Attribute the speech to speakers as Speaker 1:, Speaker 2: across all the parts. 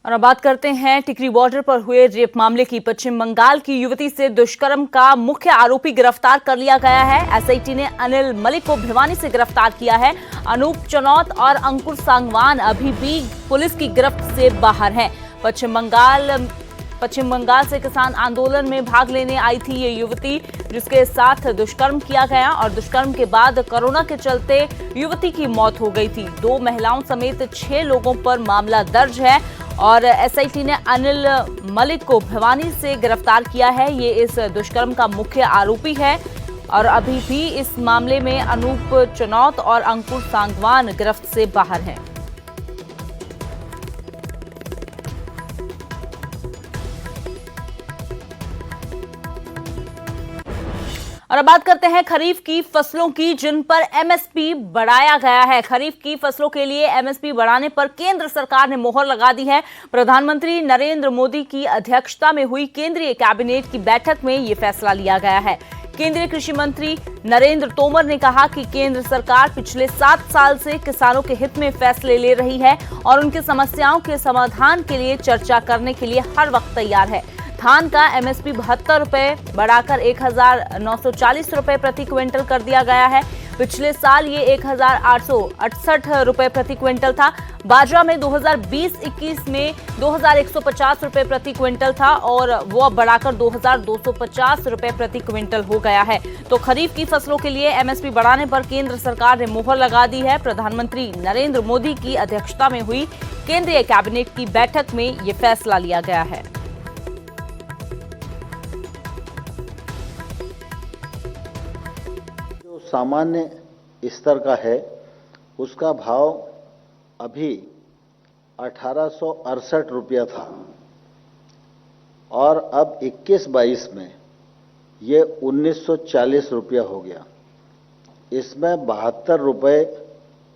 Speaker 1: और अब बात करते हैं टिकरी बॉर्डर पर हुए रेप मामले की। पश्चिम बंगाल की युवती से दुष्कर्म का मुख्य आरोपी गिरफ्तार कर लिया गया है। एसआईटी ने अनिल मलिक को भिवानी से गिरफ्तार किया है। अनूप चनौत और अंकुर सांगवान अभी भी पुलिस की गिरफ्त से बाहर हैं। पश्चिम बंगाल से किसान आंदोलन में भाग लेने आई थी ये युवती, जिसके साथ दुष्कर्म किया गया और दुष्कर्म के बाद कोरोना के चलते युवती की मौत हो गई थी। 2 महिलाओं समेत 6 लोगों पर मामला दर्ज है और एसआईटी ने अनिल मलिक को भिवानी से गिरफ्तार किया है। ये इस दुष्कर्म का मुख्य आरोपी है और अभी भी इस मामले में अनूप चनौत और अंकुर सांगवान गिरफ्त से बाहर हैं। और अब बात करते हैं खरीफ की फसलों की, जिन पर एमएसपी बढ़ाया गया है। खरीफ की फसलों के लिए एमएसपी बढ़ाने पर केंद्र सरकार ने मोहर लगा दी है। प्रधानमंत्री नरेंद्र मोदी की अध्यक्षता में हुई केंद्रीय कैबिनेट की बैठक में यह फैसला लिया गया है। केंद्रीय कृषि मंत्री नरेंद्र तोमर ने कहा कि केंद्र सरकार पिछले 7 साल से किसानों के हित में फैसले ले रही है और उनकी समस्याओं के समाधान के लिए चर्चा करने के लिए हर वक्त तैयार है। धान का एमएसपी 72 रुपए बढ़ाकर 1940 रुपए प्रति क्विंटल कर दिया गया है। पिछले साल ये 1868 रुपए प्रति क्विंटल था। बाजरा में 2020-21 में 2150 रुपए प्रति क्विंटल था और वो अब बढ़ाकर 2250 रुपए प्रति क्विंटल हो गया है। तो खरीफ की फसलों के लिए एमएसपी बढ़ाने पर केंद्र सरकार ने मोहर लगा दी है। प्रधानमंत्री नरेंद्र मोदी की अध्यक्षता में हुई केंद्रीय कैबिनेट की बैठक में ये फैसला लिया गया है।
Speaker 2: सामान्य स्तर का है उसका भाव अभी 1868 रुपया था और अब 21-22 में ये 1940 रुपया हो गया। इसमें 72 रुपये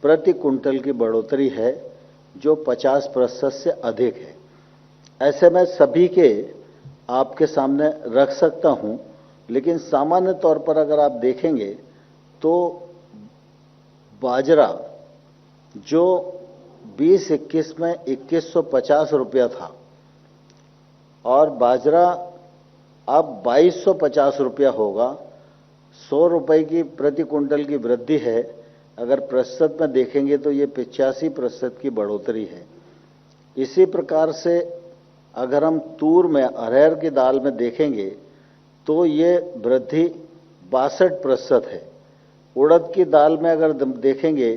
Speaker 2: प्रति कुंटल की बढ़ोतरी है, जो 50% से अधिक है। ऐसे में सभी के आपके सामने रख सकता हूं, लेकिन सामान्य तौर पर अगर आप देखेंगे तो बाजरा जो 20-21 में 2150 रुपया था और बाजरा अब 2250 रुपया होगा। 100 रुपए की प्रति कुंटल की वृद्धि है। अगर प्रतिशत में देखेंगे तो ये 85% की बढ़ोतरी है। इसी प्रकार से अगर हम तूर में, अरहर की दाल में देखेंगे तो ये वृद्धि 62% है। उड़द की दाल में अगर देखेंगे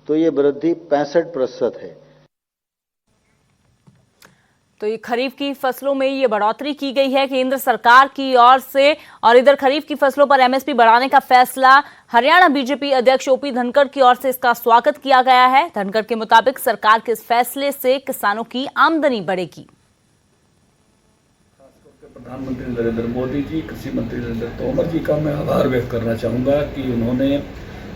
Speaker 2: तो ये वृद्धि 65% है।
Speaker 1: तो ये खरीफ की फसलों में ये बढ़ोतरी की गई है केंद्र सरकार की ओर से। और इधर खरीफ की फसलों पर एमएसपी बढ़ाने का फैसला हरियाणा बीजेपी अध्यक्ष ओपी धनखड़ की ओर से इसका स्वागत किया गया है। धनखड़ के मुताबिक सरकार के इस फैसले से किसानों की आमदनी बढ़ेगी।
Speaker 3: प्रधानमंत्री नरेंद्र मोदी जी, कृषि मंत्री नरेंद्र तोमर जी का मैं आभार व्यक्त करना चाहूँगा कि उन्होंने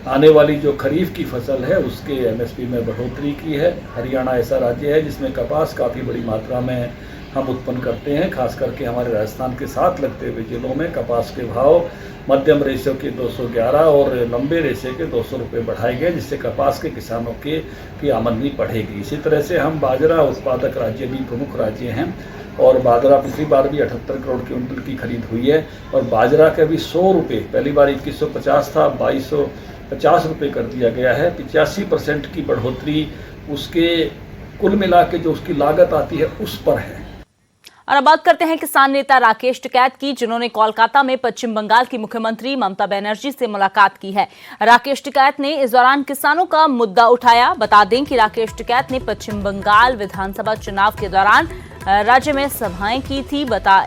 Speaker 3: आने वाली जो खरीफ की फसल है उसके एमएसपी में बढ़ोतरी की है। हरियाणा ऐसा राज्य है जिसमें कपास काफ़ी बड़ी मात्रा में हम उत्पन्न करते हैं। खास करके हमारे राजस्थान के साथ लगते हुए जिलों में कपास के भाव मध्यम रेशे के 211 और लंबे रेशे के 200 रुपये बढ़ाए गए, जिससे कपास के किसानों की आमदनी बढ़ेगी। इसी तरह से हम बाजरा उत्पादक राज्य भी प्रमुख राज्य हैं और बाजरा पिछली बार भी 78 करोड़ क्विंटल की खरीद हुई है और बाजरा के भी 100 रुपये, पहली बार 2150 था, 2250 रुपये कर दिया गया है। 85% की बढ़ोतरी उसके कुल मिला के जो उसकी लागत आती है उस पर है।
Speaker 1: और अब बात करते हैं किसान नेता राकेश टिकैत की, जिन्होंने कोलकाता में पश्चिम बंगाल की मुख्यमंत्री ममता बनर्जी से मुलाकात की है। राकेश टिकैत ने इस दौरान किसानों का मुद्दा उठाया। बता दें कि राकेश टिकैत ने पश्चिम बंगाल विधानसभा चुनाव के दौरान राज्य में सभाएं की थी।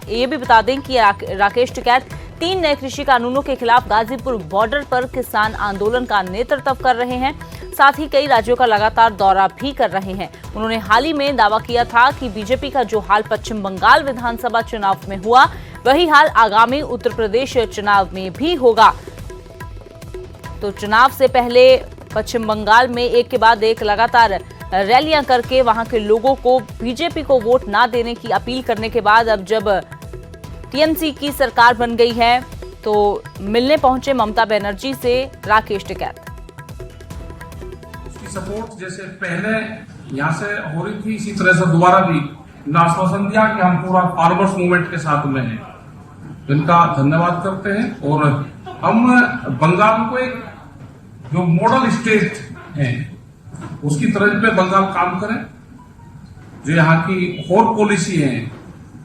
Speaker 1: ये भी बता दें कि राकेश टिकैत 3 नए कृषि कानूनों के खिलाफ गाजीपुर बॉर्डर पर किसान आंदोलन का नेतृत्व कर रहे हैं। साथ ही कई राज्यों का लगातार दौरा भी कर रहे हैं। उन्होंने हाल ही में दावा किया था कि बीजेपी का जो हाल पश्चिम बंगाल विधानसभा चुनाव में हुआ, वही हाल आगामी उत्तर प्रदेश चुनाव में भी होगा। तो चुनाव से पहले पश्चिम बंगाल में एक के बाद एक लगातार रैलियां करके वहां के लोगों को बीजेपी को वोट ना देने की अपील करने के बाद अब जब टीएमसी की सरकार बन गई है तो मिलने पहुंचे ममता बनर्जी से राकेश टिकैत।
Speaker 4: उसकी सपोर्ट जैसे पहले यहां से हो रही थी, इसी तरह से दोबारा भी ने आश्वासन दिया कि हम पूरा फार्मर्स मूवमेंट के साथ में हैं। इनका धन्यवाद करते हैं और हम बंगाल को एक जो मॉडल स्टेट है उसकी तरह पे बंगाल काम करे। जो यहाँ की और पॉलिसी है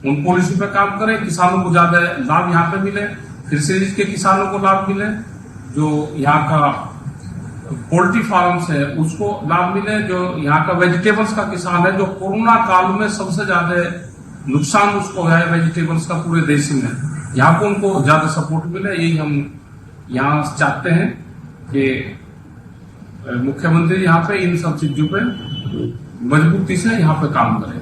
Speaker 4: उन पॉलिसी पे काम करें, किसानों को ज्यादा लाभ यहाँ पे मिले, फिर से इसके किसानों को लाभ मिले, जो यहाँ का पोल्ट्री फार्म्स है उसको लाभ मिले, जो यहाँ का वेजिटेबल्स का किसान है जो कोरोना काल में सबसे ज्यादा नुकसान उसको है वेजिटेबल्स का पूरे देश में, यहाँ को उनको ज्यादा सपोर्ट मिले। यही हम यहाँ चाहते हैं कि मुख्यमंत्री यहाँ पे इन सब चीजों पे मजबूती से यहाँ पे काम करें।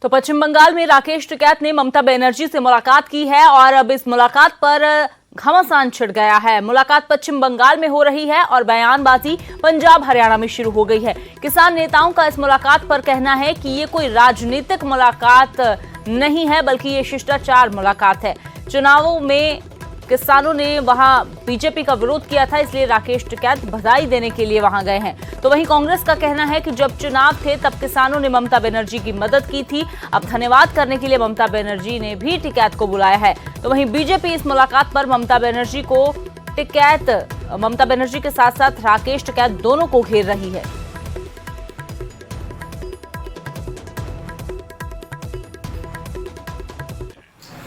Speaker 1: तो पश्चिम बंगाल में राकेश टिकैत ने ममता बनर्जी से मुलाकात की है और अब इस मुलाकात पर घमासान छिड़ गया है। मुलाकात पश्चिम बंगाल में हो रही है और बयानबाजी पंजाब हरियाणा में शुरू हो गई है। किसान नेताओं का इस मुलाकात पर कहना है कि ये कोई राजनीतिक मुलाकात नहीं है बल्कि ये शिष्टाचार मुलाकात है। चुनावों में किसानों ने वहां बीजेपी का विरोध किया था, इसलिए राकेश टिकैत बधाई देने के लिए वहां गए हैं। तो वहीं कांग्रेस का कहना है कि जब चुनाव थे तब किसानों ने ममता बनर्जी की मदद की थी, अब धन्यवाद करने के लिए ममता बनर्जी ने भी टिकैत को बुलाया है। तो वहीं बीजेपी इस मुलाकात पर ममता बनर्जी के साथ साथ राकेश टिकैत दोनों को घेर रही है।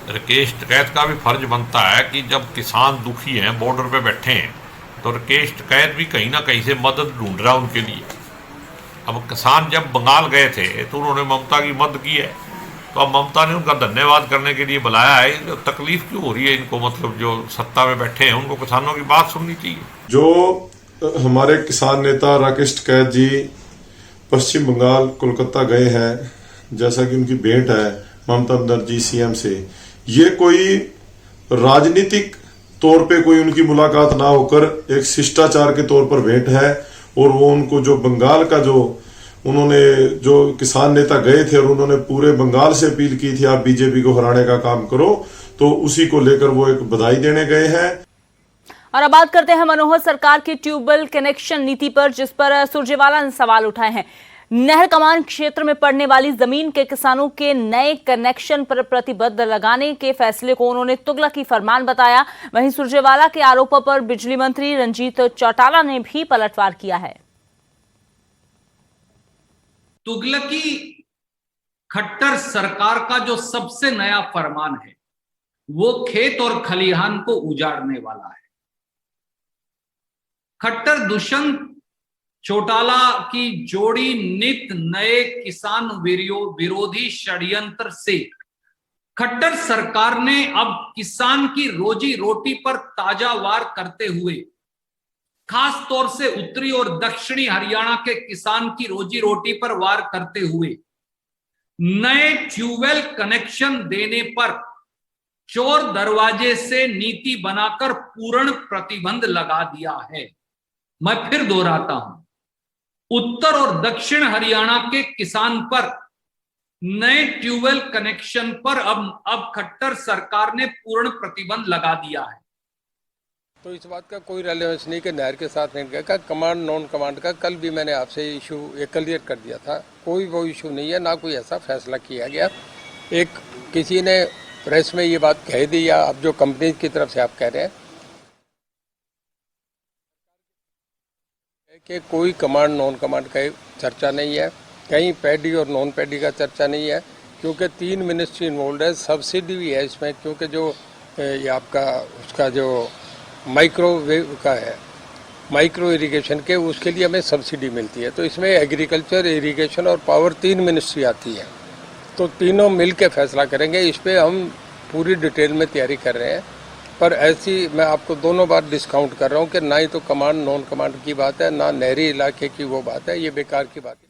Speaker 5: राकेश टिकैत का भी फर्ज बनता है कि जब किसान दुखी हैं, बॉर्डर पे बैठे हैं, तो राकेश टिकैत भी कहीं ना कहीं से मदद ढूंढ रहा है उनके लिए। अब किसान जब बंगाल गए थे तो उन्होंने ममता की मदद की है, तो अब ममता ने उनका धन्यवाद करने के लिए बुलाया है। जो तकलीफ क्यों हो रही है इनको, मतलब जो सत्ता में बैठे हैं उनको किसानों की बात सुननी चाहिए।
Speaker 6: जो हमारे किसान नेता राकेश टिकैत जी पश्चिम बंगाल कोलकाता गए हैं, जैसा कि उनकी भेंट है ममता बनर्जी सीएम से, ये कोई राजनीतिक तौर पे कोई उनकी मुलाकात ना होकर एक शिष्टाचार के तौर पर भेंट है। और वो उनको जो बंगाल का जो उन्होंने जो किसान नेता गए थे और उन्होंने पूरे बंगाल से अपील की थी आप बीजेपी को हराने का काम करो, तो उसी को लेकर वो एक बधाई देने गए हैं।
Speaker 1: और अब बात करते हैं मनोहर सरकार की ट्यूबवेल कनेक्शन नीति पर, जिस पर सुरजेवाला ने सवाल उठाए हैं। नहर कमान क्षेत्र में पड़ने वाली जमीन के किसानों के नए कनेक्शन पर प्रतिबंध लगाने के फैसले को उन्होंने तुगलकी फरमान बताया। वहीं सुरजेवाला के आरोपों पर बिजली मंत्री रंजीत चौटाला ने भी पलटवार किया है।
Speaker 7: तुगलकी खट्टर सरकार का जो सबसे नया फरमान है वो खेत और खलिहान को उजाड़ने वाला है। खट्टर दुष्यंत चौटाला की जोड़ी नित नए किसान विरोधी षड्यंत्र से खट्टर सरकार ने अब किसान की रोजी रोटी पर ताजा वार करते हुए, खास तौर से उत्तरी और दक्षिणी हरियाणा के किसान की रोजी रोटी पर वार करते हुए नए ट्यूबवेल कनेक्शन देने पर चोर दरवाजे से नीति बनाकर पूर्ण प्रतिबंध लगा दिया है। मैं फिर दोहराता हूं, उत्तर और दक्षिण हरियाणा के किसान पर नए ट्यूबवेल कनेक्शन पर अब खट्टर सरकार ने पूर्ण प्रतिबंध लगा दिया है।
Speaker 8: तो इस बात का कोई रेलेवेंस नहीं कि नहर के साथ नहीं का कमांड नॉन कमांड का कल भी मैंने आपसे इशू क्लियर कर दिया था। कोई वो इशू नहीं है, ना कोई ऐसा फैसला किया गया। एक किसी ने प्रेस में ये बात कह दी या अब जो कंपनी की तरफ से आप कह रहे हैं कि कोई कमांड नॉन कमांड का चर्चा नहीं है, कहीं पैडी और नॉन पैडी का चर्चा नहीं है, क्योंकि 3 मिनिस्ट्री इन्वॉल्व है। सब्सिडी भी है इसमें, क्योंकि जो ये आपका उसका जो माइक्रोवेव का है, माइक्रो इरिगेशन के, उसके लिए हमें सब्सिडी मिलती है। तो इसमें एग्रीकल्चर, इरिगेशन और पावर 3 मिनिस्ट्री आती है, तो तीनों मिल के फैसला करेंगे। इस पर हम पूरी डिटेल में तैयारी कर रहे हैं। पर ऐसी मैं आपको दोनों बार डिस्काउंट कर रहा हूं कि ना ही तो कमांड नॉन कमांड की बात है, ना नहरी इलाके की वो बात है, ये बेकार की बात है।